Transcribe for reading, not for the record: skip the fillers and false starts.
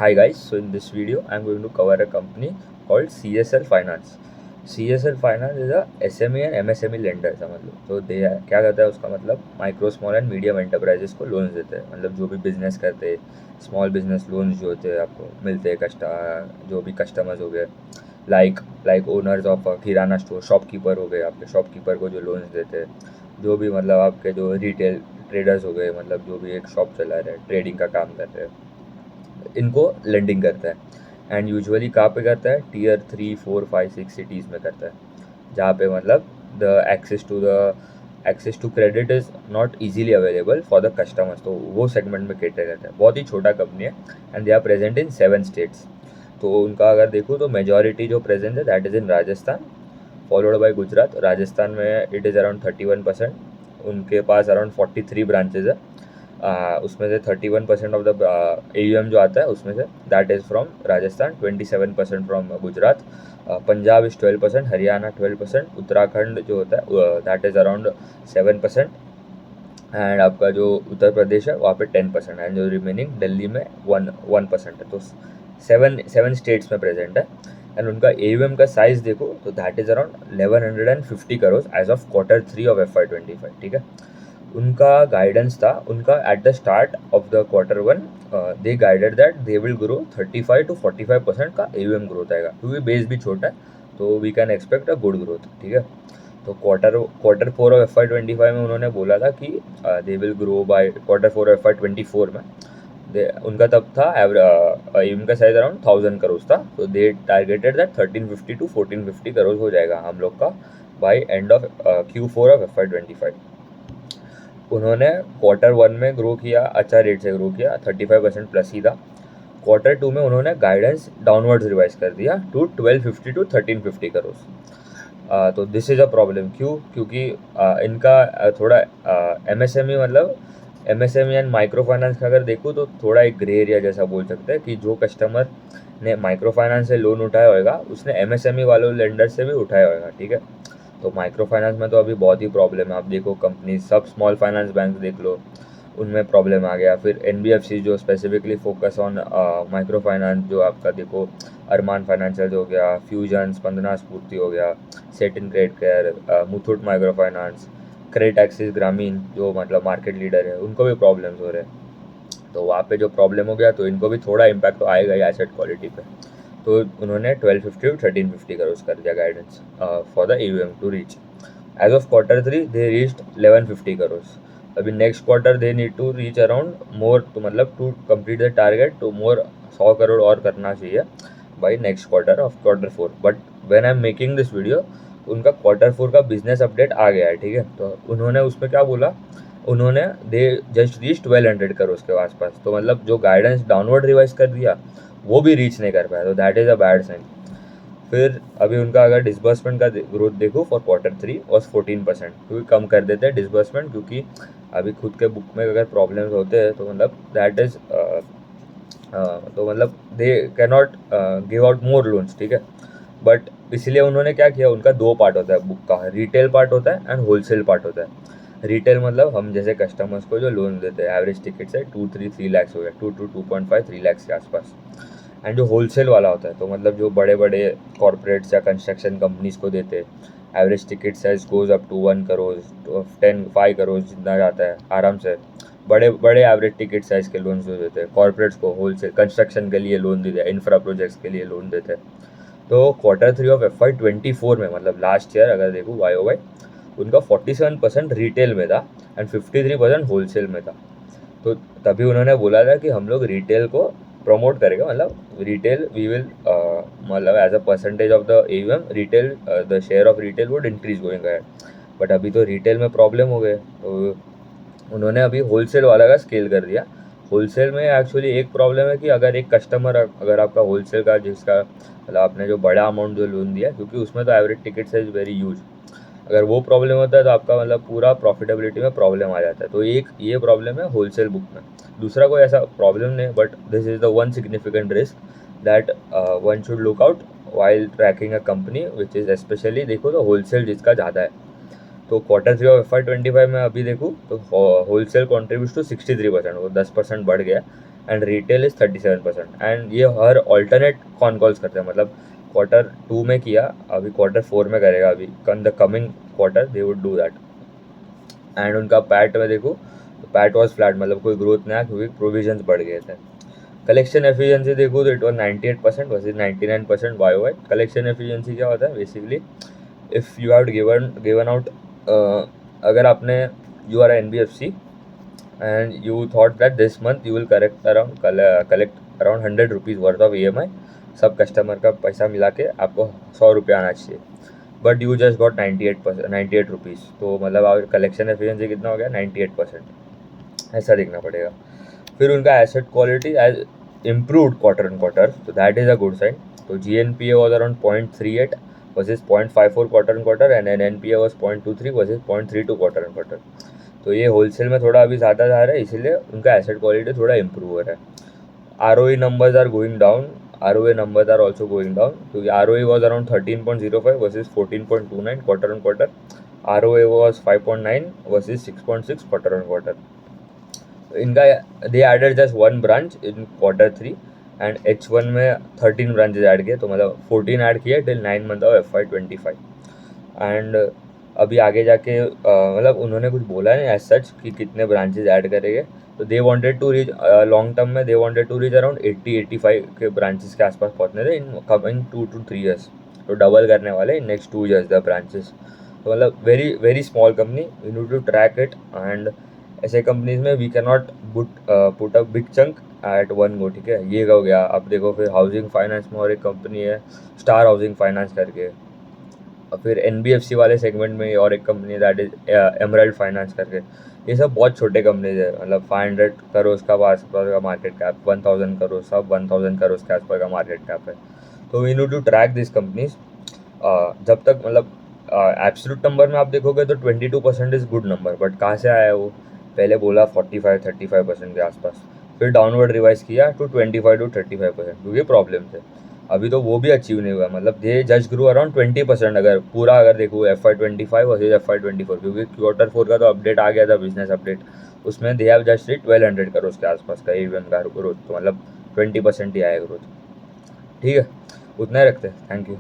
Hi guys, so in this video I'm going to cover a company called CSL Finance. CSL Finance is a SME and MSME lender समझ लो। तो दे क्या करता है उसका मतलब micro small and medium enterprises को loans देते हैं। मतलब जो भी बिजनेस करते हैं, स्मॉल बिजनेस लोन्स जो होते हैं आपको मिलते हैं जो भी कस्टमर्स हो गए, like owners of kirana store, shopkeeper हो गए, आपके शॉपकीपर को जो लोन्स देते हैं, जो भी मतलब आपके जो रिटेल ट्रेडर्स हो गए, मतलब जो भी एक शॉप चला रहे हैं, ट्रेडिंग का काम कर रहे हैं, इनको लेंडिंग करता है। एंड यूजुअली कहाँ पे करता है? Tier 3, 4, 5, 6 सिटीज़ में करता है, जहाँ पे मतलब the access to credit is not easily available for the customers. तो वो सेगमेंट में कैटर करता है। बहुत ही छोटा कंपनी है and they are present in 7 states. तो उनका अगर देखूँ तो मेजॉरिटी जो प्रेजेंट है that is in Rajasthan, followed by Gujarat. Rajasthan में इट इज़ अराउंड 31%। उनके पास अराउंड 43 ब्रांचेज है। उसमें से 31% ऑफ द AUM जो आता है उसमें say that is from Rajasthan, 27% from Gujarat, Punjab is 12%, Haryana 12%, Uttarakhand जो होता है दैट इज़ अराउंड 7%, एंड आपका जो उत्तर प्रदेश है वहाँ पे 10% एंड जो रिमेनिंग दिल्ली में 1% है। तो सेवन स्टेट्स में प्रेजेंट है। एंड उनका AUM का साइज़ देखो तो that is around 1150 crore as of Q3 of FY25। ठीक है। उनका गाइडेंस था, उनका at the start of the Q1 they guided that they will grow 35 to 45% का AUM ग्रोथ आएगा, क्योंकि बेस भी छोटा है तो we can expect a good growth. ठीक है। तो Q4 ऑफ FY25 में उन्होंने बोला था कि दे will grow by Q4 of FY24 में उनका तब था AUM का साइज अराउंड 1000 करोड़ था। तो दे टारगेटेड दैट 1350 to 1450 करोड़ हो जाएगा हम लोग का bye end of Q4 of FY25। उन्होंने Q1 में ग्रो किया, अच्छा रेट से ग्रो किया, 35% प्लस ही था। Q2 में उन्होंने गाइडेंस डाउनवर्ड्स रिवाइज कर दिया टू 1250 to 1350 करोड़। तो दिस इज़ अ प्रॉब्लम। क्योंकि इनका थोड़ा MSME मतलब MSME एंड माइक्रो फाइनेंस का अगर देखूँ तो थोड़ा एक ग्रे एरिया जैसा बोल सकते हैं कि जो कस्टमर ने माइक्रो फाइनेंस से लोन उठाया होगा उसने MSME वालों लेंडर से भी उठाया होगा। ठीक है। तो माइक्रो फाइनेंस में तो अभी बहुत ही प्रॉब्लम है। आप देखो कंपनी सब स्मॉल फाइनेंस बैंक देख लो, उनमें प्रॉब्लम आ गया। फिर NBFC जो specifically focus on micro finance, जो आपका देखो अरमान फाइनेंशियल हो गया, फ्यूजन, स्पंदना स्फूर्ति हो गया, set in credit care, Muthoot micro finance, credit axis ग्रामीण जो मतलब मार्केट लीडर है, उनको भी प्रॉब्लम्स हो रहे हैं। तो वहाँ पे जो प्रॉब्लम हो गया तो इनको भी थोड़ा इम्पैक्ट तो आएगा ही एसेट क्वालिटी पे। तो उन्होंने 1250 to 1350 करोड़ कर दिया guidance for the AUM to reach. As of Q3 they reached 1150 crore. अभी next quarter they need to reach around more, तो मतलब to complete the target to मोर 100 करोड़ और करना चाहिए by next quarter of Q4। But when I am making this video उनका Q4 का business update आ गया है। ठीक है। तो उन्होंने उसमें क्या बोला, उन्होंने दे जस्ट रीच 1200 करोड़ के आसपास। तो मतलब जो गाइडेंस डाउनवर्ड रिवाइज कर दिया वो भी रीच नहीं कर पाया, तो that is a bad sign. फिर अभी उनका अगर डिसबर्समेंट का ग्रोथ देखो फॉर Q3 वॉज 14%, क्योंकि कम कर देते हैं डिसबर्समेंट, क्योंकि अभी खुद के बुक में अगर प्रॉब्लम्स होते हैं तो मतलब दैट इज़ तो मतलब they can not give out more loans. ठीक है। बट इसलिए उन्होंने क्या किया, उनका दो पार्ट होता है बुक का, रिटेल पार्ट होता है एंड होलसेल पार्ट होता है। रिटेल मतलब हम जैसे कस्टमर्स को जो लोन देते हैं, एवरेज टिकट है 2-3 लाख हो गया, 2 to 2.5-3 लाख के आसपास। एंड जो होलसेल वाला होता है तो मतलब जो बड़े बड़े कॉरपोरेट्स या कंस्ट्रक्शन कंपनीज को देते हैं, average ticket size goes up to 1 crore, 5 crore जितना जाता है आराम से। बड़े बड़े एवरेज टिकट साइज के लोन जो देते हैं कॉरपोरेट्स को, होलसेल कंस्ट्रक्शन के लिए लोन देते हैं, इंफ्रा प्रोजेक्ट्स के लिए लोन देते हैं। तो Q3 ऑफ FY24 में मतलब लास्ट ईयर अगर देखूँ YOY उनका 47% रिटेल में था एंड 53% होलसेल में था। तो तभी उन्होंने बोला था कि हम लोग रिटेल को प्रमोट करेंगे, मतलब रिटेल वी विल मतलब as a percentage of the AUM retail the share of retail would increase going ahead. But अभी तो रिटेल में प्रॉब्लम हो गए तो उन्होंने अभी होलसेल वाला का स्केल कर दिया। होलसेल में एक्चुअली एक प्रॉब्लम है कि अगर एक कस्टमर, अगर आपका होलसेल का जिसका मतलब आपने जो बड़ा अमाउंट जो लोन दिया, क्योंकि उसमें तो average ticket size very huge, अगर वो प्रॉब्लम होता है तो आपका मतलब पूरा प्रॉफिटेबिलिटी में प्रॉब्लम आ जाता है। तो एक ये प्रॉब्लम है होलसेल बुक में। दूसरा कोई ऐसा प्रॉब्लम नहीं, but this is the one significant risk that one should look out while tracking a company which is specially देखो तो होलसेल जिसका ज़्यादा है। तो Q3 ऑफ FY25 में अभी देखूँ तो होलसेल कॉन्ट्रीब्यूट टू 63%, वो 10% बढ़ गया। And retail is 37%। एंड ये हर ऑल्टरनेट कॉन कॉल्स करते हैं, मतलब Q2 में किया, अभी Q4 में करेगा, अभी the coming quarter they would do that. And उनका पैट में देखो तो पैट वॉज फ्लैट, मतलब कोई ग्रोथ नहीं आया क्योंकि प्रोविजंस बढ़ गए थे। कलेक्शन एफिशिएंसी देखो तो it was 98% versus 99% YoY। Collection efficiency क्या होता है basically, if you have given out, अगर आपने you are NBFC and you thought that this month you will collect around 100 rupees worth of EMI, सब customer का पैसा मिला के आपको 100 रुपये आना चाहिए, but you just got 98 rupees, तो मतलब आप कलेक्शन एफिशिएंसी कितना हो गया 98%, ऐसा देखना पड़ेगा। फिर उनका asset quality as improved quarter on quarter, तो that is a good sign. तो GNPA was around 0.38 versus 0.54 quarter on quarter, and NNPA was 0.23 versus 0.32 quarter on quarter. तो ये होलसेल में थोड़ा अभी ज़्यादा जा रहा है, इसीलिए उनका एसेट क्वालिटी थोड़ा इम्प्रूव हो रहा है। ROE numbers are going down, ROA numbers are also going down, क्योंकि ROE was around 13.05 versus 14.29 quarter on quarter, ROA was 5.9 versus 6.6 quarter on quarter। इनका they added just 1 branch in Q3 and H1 में 13 branches add किए, तो मतलब 14 add किए till 9 month of FY25। And अभी आगे जाके मतलब उन्होंने कुछ बोला नहीं एज सच कि कितने ब्रांचेज ऐड करेंगे, तो they wanted to reach long term में, they wanted to reach around 80-85 के ब्रांचेस के आसपास पहुंचने थे इन कमिंग 2 to 3 years, तो डबल करने वाले in next 2 years the branches. तो मतलब very very small company, we need to track it, and ऐसे कंपनीज में we can not put a big chunk at one go, ठीक है। ये हो गया। अब देखो फिर हाउसिंग फाइनेंस में और एक कंपनी है स्टार हाउसिंग फाइनेंस करके, और फिर NBFC वाले सेगमेंट में और एक company that is emerald finance करके। ये सब बहुत छोटे कंपनीज है, मतलब 500 करोड़ का आसपास का मार्केट कैप, 1000 करोड़, सब 1000 करोड़ के आसपास का मार्केट कैप है। तो we need to track this companies. जब तक मतलब एब्सोल्यूट नंबर में आप देखोगे तो 22% इज़ गुड नंबर, बट कहाँ से आया है वो, पहले बोला 45-35% के आसपास, फिर डाउनवर्ड रिवाइज किया टू 25-35%, क्योंकि प्रॉब्लम थे। अभी तो वो भी अचीव नहीं हुआ, मतलब दे जस्ट ग्रो अराउंड 20%, अगर पूरा अगर देखो FY25 वर्सेज FY24, क्योंकि Q4 का तो अपडेट आ गया था, बिजनेस अपडेट, उसमें दे हैव जस्ट 1200 करोड़ के आसपास का AUM का ग्रोथ, तो मतलब 20% ही आया ग्रोथ। ठीक है, उतना ही रखते हैं। Thank you.